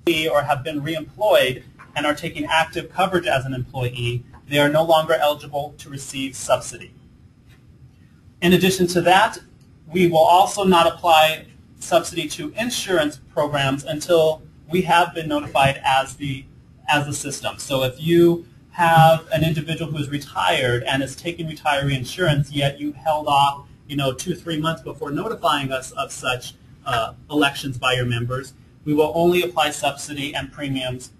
or have been reemployed and are taking active coverage as an employee, they are no longer eligible to receive subsidy. In addition to that, we will also not apply subsidy to insurance programs until we have been notified as the system. So if you have an individual who is retired and is taking retiree insurance, yet you held off 2-3 months before notifying us of such elections by your members, we will only apply subsidy and premiums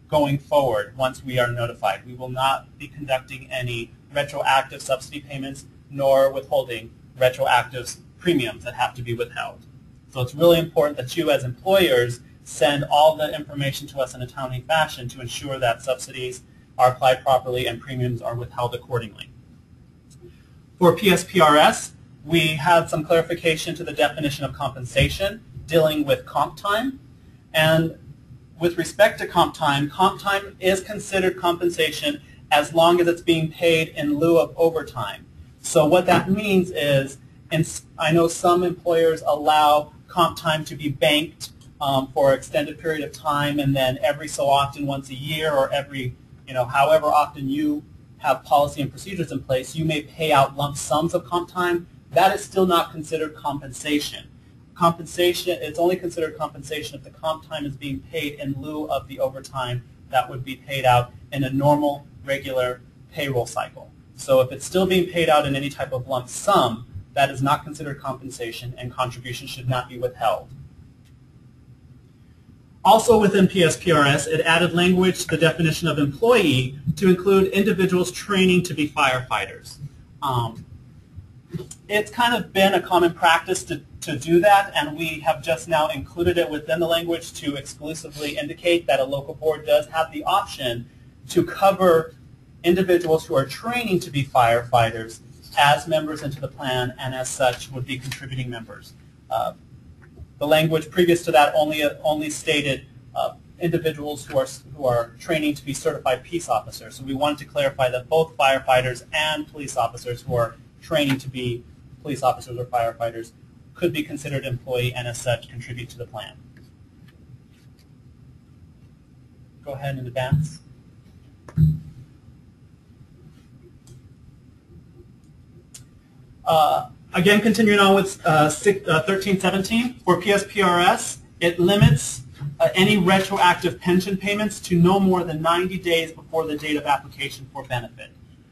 going forward once we are notified. We will not be conducting any retroactive subsidy payments nor withholding retroactive premiums that have to be withheld. So it's really important that you as employers send all the information to us in a timely fashion to ensure that subsidies are applied properly and premiums are withheld accordingly. For PSPRS, we had some clarification to the definition of compensation dealing with comp time. And with respect to comp time is considered compensation as long as it's being paid in lieu of overtime. So what that means is, I know some employers allow comp time to be banked for an extended period of time, and then every so often, once a year or every, however often you have policy and procedures in place, you may pay out lump sums of comp time. That is still not considered compensation. Compensation, it's only considered compensation if the comp time is being paid in lieu of the overtime that would be paid out in a normal, regular payroll cycle. So if it's still being paid out in any type of lump sum, that is not considered compensation, and contributions should not be withheld. Also within PSPRS, it added language to the definition of employee to include individuals training to be firefighters. It's kind of been a common practice to do that, and we have just now included it within the language to exclusively indicate that a local board does have the option to cover individuals who are training to be firefighters as members into the plan, and as such would be contributing members. The language previous to that only stated individuals who are training to be certified peace officers. So we wanted to clarify that both firefighters and police officers who are training to be police officers or firefighters could be considered employee, and as such contribute to the plan. Go ahead and advance. Again, continuing on with 1317, for PSPRS, it limits any retroactive pension payments to no more than 90 days before the date of application for benefit.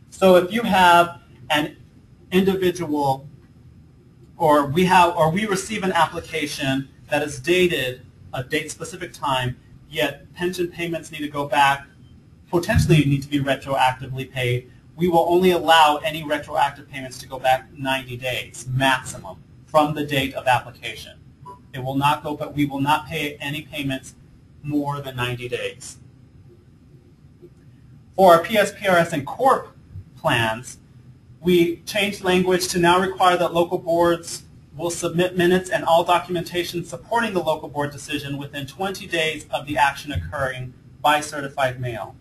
So if you have an individual, or we receive an application that is dated a date-specific time, yet pension payments need to go back, potentially need to be retroactively paid, we will only allow any retroactive payments to go back 90 days maximum from the date of application. It will not go, but we will not pay any payments more than 90 days. For our PSPRS and Corp plans, we changed language to now require that local boards will submit minutes and all documentation supporting the local board decision within 20 days of the action occurring by certified mail.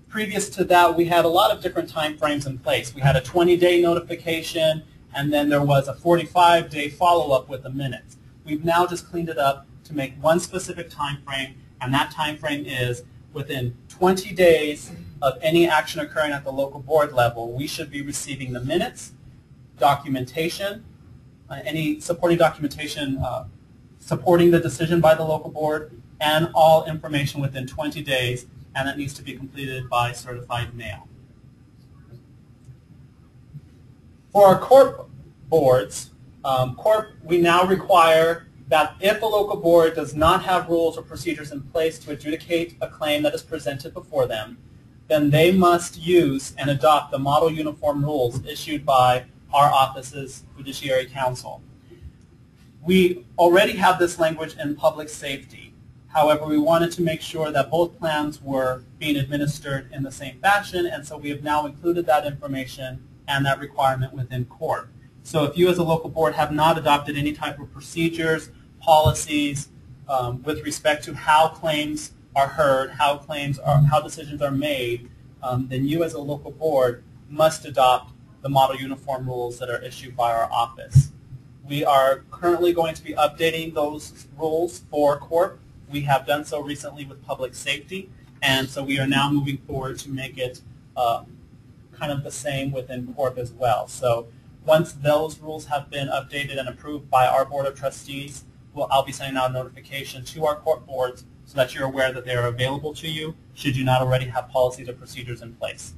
Previous to that, we had a lot of different time frames in place. We had a 20-day notification, and then there was a 45-day follow-up with the minutes. We've now just cleaned it up to make one specific time frame, and that time frame is within 20 days of any action occurring at the local board level, we should be receiving the minutes, documentation, any supporting documentation supporting the decision by the local board, and all information within 20 days, and that needs to be completed by certified mail. For our Corp boards, we now require that if a local board does not have rules or procedures in place to adjudicate a claim that is presented before them, then they must use and adopt the model uniform rules issued by our office's Fiduciary Council. We already have this language in public safety. However, we wanted to make sure that both plans were being administered in the same fashion, and so we have now included that information and that requirement within Corp. So if you as a local board have not adopted any type of procedures, policies with respect to how claims are heard, how decisions are made, then you as a local board must adopt the model uniform rules that are issued by our office. We are currently going to be updating those rules for Corp We have done so recently with public safety, and so we are now moving forward to make it kind of the same within Corp as well. So once those rules have been updated and approved by our Board of Trustees, I'll be sending out a notification to our Corp boards so that you're aware that they are available to you should you not already have policies or procedures in place.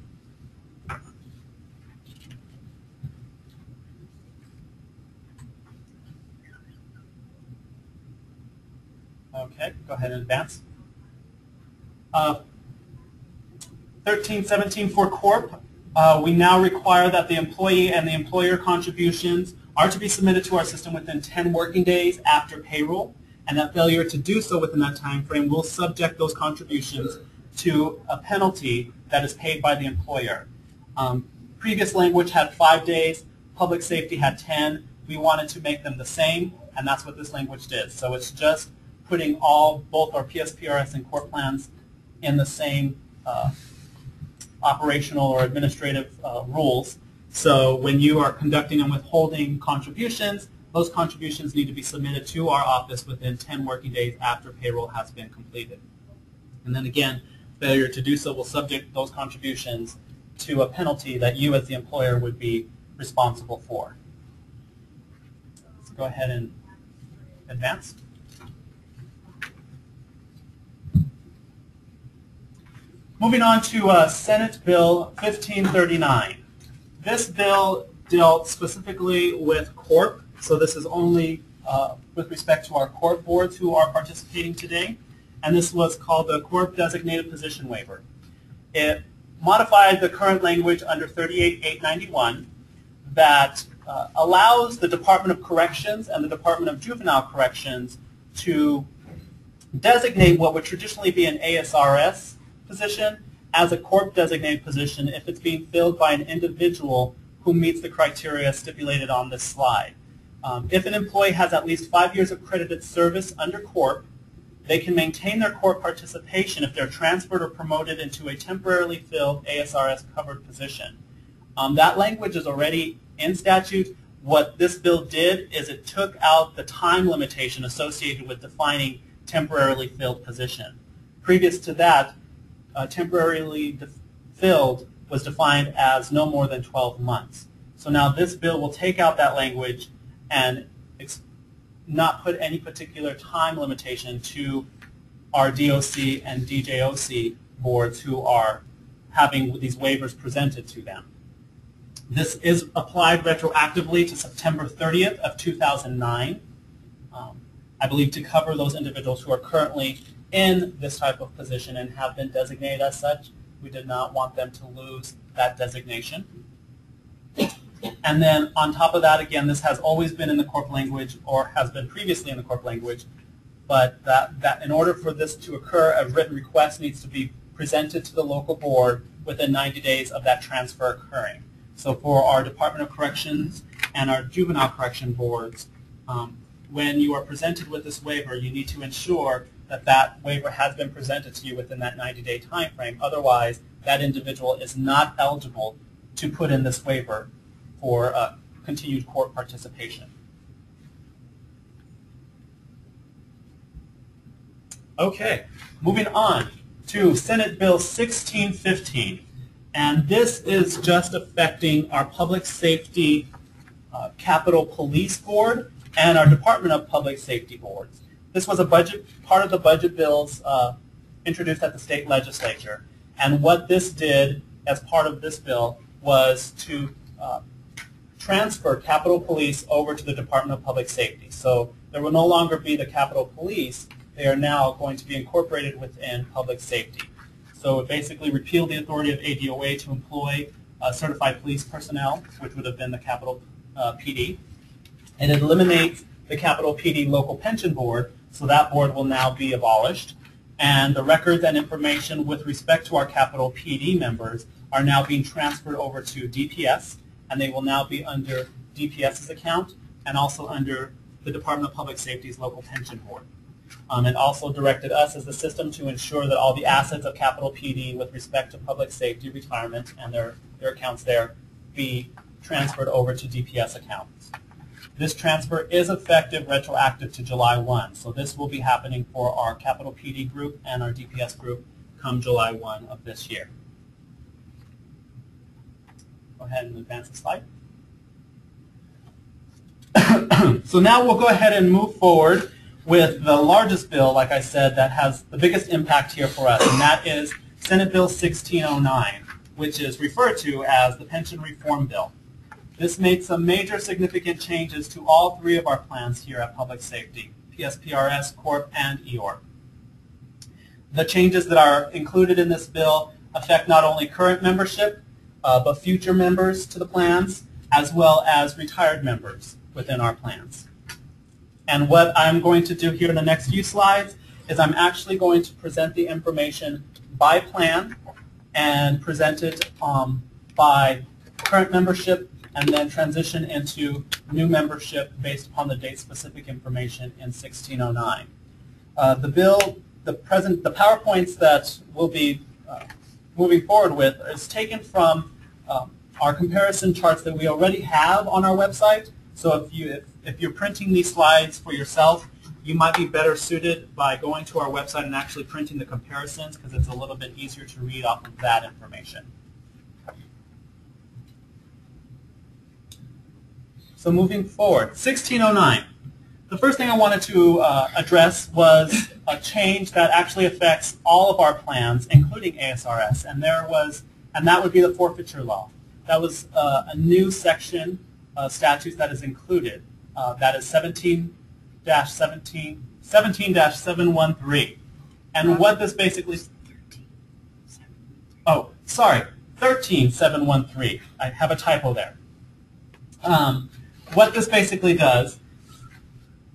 Okay, go ahead and advance. 1317 for Corp. We now require that the employee and the employer contributions are to be submitted to our system within 10 working days after payroll, and that failure to do so within that time frame will subject those contributions to a penalty that is paid by the employer. Previous language had 5 days, public safety had 10. We wanted to make them the same, and that's what this language did. So it's just putting both our PSPRS and Corp plans in the same operational or administrative rules. So when you are conducting and withholding contributions, those contributions need to be submitted to our office within 10 working days after payroll has been completed. And then again, failure to do so will subject those contributions to a penalty that you as the employer would be responsible for. Let's go ahead and advance. Moving on to Senate Bill 1539. This bill dealt specifically with Corp, so this is only with respect to our Corp boards who are participating today, and this was called the Corp Designated Position Waiver. It modified the current language under 38891 that allows the Department of Corrections and the Department of Juvenile Corrections to designate what would traditionally be an ASRS position as a Corp designated position if it's being filled by an individual who meets the criteria stipulated on this slide. If an employee has at least 5 years of credited service under Corp, they can maintain their Corp participation if they're transferred or promoted into a temporarily filled ASRS covered position. That language is already in statute. What this bill did is it took out the time limitation associated with defining temporarily filled position. Previous to that, temporarily filled was defined as no more than 12 months. So now this bill will take out that language and not put any particular time limitation to our DOC and DJOC boards who are having these waivers presented to them. This is applied retroactively to September 30th of 2009, I believe to cover those individuals who are currently in this type of position and have been designated as such. We did not want them to lose that designation. And then on top of that, again, this has always been in the Corp language or has been previously in the Corp language, but that in order for this to occur, a written request needs to be presented to the local board within 90 days of that transfer occurring. So for our Department of Corrections and our Juvenile Correction boards, when you are presented with this waiver, you need to ensure that that waiver has been presented to you within that 90-day time frame. Otherwise, that individual is not eligible to put in this waiver for continued Corp participation. Okay, moving on to Senate Bill 1615. And this is just affecting our Public Safety Capitol Police Board and our Department of Public Safety boards. This was a part of the budget bills introduced at the state legislature. And what this did as part of this bill was to transfer Capitol Police over to the Department of Public Safety. So there will no longer be the Capitol Police. They are now going to be incorporated within public safety. So it basically repealed the authority of ADOA to employ certified police personnel, which would have been the Capitol PD. And it eliminates the Capitol PD Local Pension Board, so that board will now be abolished. And the records and information with respect to our Capitol PD members are now being transferred over to DPS, and they will now be under DPS's account and also under the Department of Public Safety's Local Pension Board. It also directed us as the system to ensure that all the assets of Capitol PD with respect to public safety retirement and their accounts there be transferred over to DPS accounts. This transfer is effective retroactive to July 1. So this will be happening for our capital PD group and our DPS group come July 1 of this year. Go ahead and advance the slide. So now we'll go ahead and move forward with the largest bill, like I said, that has the biggest impact here for us, and that is Senate Bill 1609, which is referred to as the Pension Reform Bill. This made some major significant changes to all three of our plans here at Public Safety, PSPRS, Corp, and EOR. The changes that are included in this bill affect not only current membership, but future members to the plans, as well as retired members within our plans. And what I'm going to do here in the next few slides is I'm actually going to present the information by plan and present it by current membership and then transition into new membership based upon the date-specific information in 1609. The PowerPoints that we'll be moving forward with is taken from our comparison charts that we already have on our website. So if you're printing these slides for yourself, you might be better suited by going to our website and actually printing the comparisons because it's a little bit easier to read off of that information. So moving forward, 1609. The first thing I wanted to address was a change that actually affects all of our plans, including ASRS, and that would be the forfeiture law. That was a new section statute that is included. That is 17-713. And what this basically... Oh, sorry, 13-713. I have a typo there. What this basically does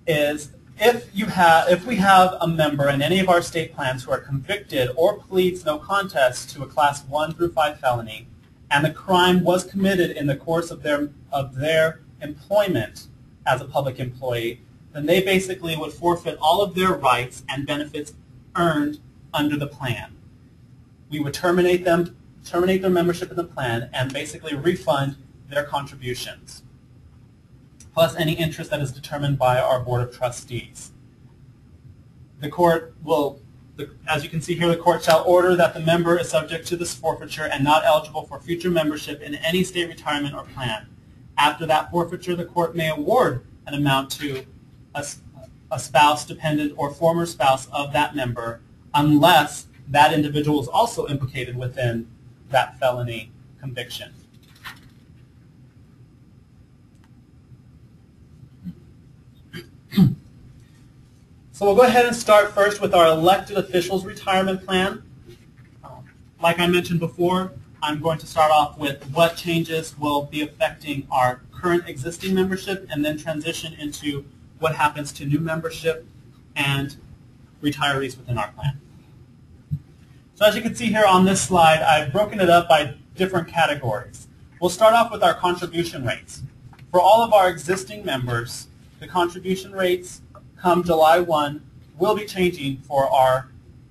is if we have a member in any of our state plans who are convicted or pleads no contest to a class 1 through 5 felony, and the crime was committed in the course of their employment as a public employee, then they basically would forfeit all of their rights and benefits earned under the plan. We would terminate their membership in the plan and basically refund their contributions, plus any interest that is determined by our Board of Trustees. The court will, as you can see here, the court shall order that the member is subject to this forfeiture and not eligible for future membership in any state retirement or plan. After that forfeiture, the court may award an amount to a spouse, dependent, or former spouse of that member unless that individual is also implicated within that felony conviction. So we'll go ahead and start first with our elected officials retirement plan. Like I mentioned before, I'm going to start off with what changes will be affecting our current existing membership and then transition into what happens to new membership and retirees within our plan. So as you can see here on this slide, I've broken it up by different categories. We'll start off with our contribution rates. For all of our existing members, the contribution rates come July 1 will be changing for our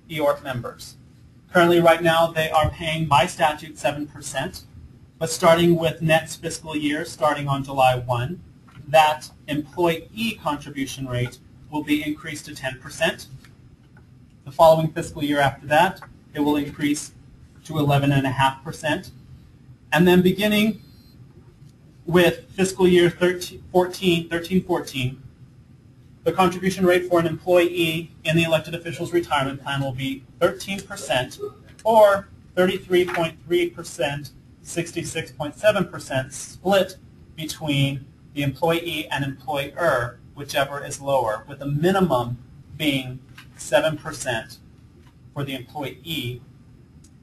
EORC members. Currently, right now, they are paying by statute 7%, but starting with next fiscal year, starting on July 1, that employee contribution rate will be increased to 10%. The following fiscal year after that, it will increase to 11.5%. And then beginning with fiscal year 13-14, the contribution rate for an employee in the elected officials retirement plan will be 13%, or 33.3%, 66.7% split between the employee and employer, whichever is lower, with the minimum being 7% for the employee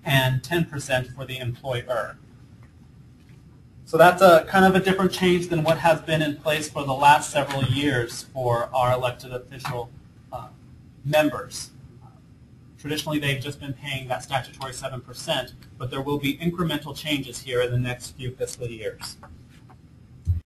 and 10% for the employer. So that's a kind of a different change than what has been in place for the last several years for our elected official members. Traditionally, they've just been paying that statutory 7%, but there will be incremental changes here in the next few fiscal years.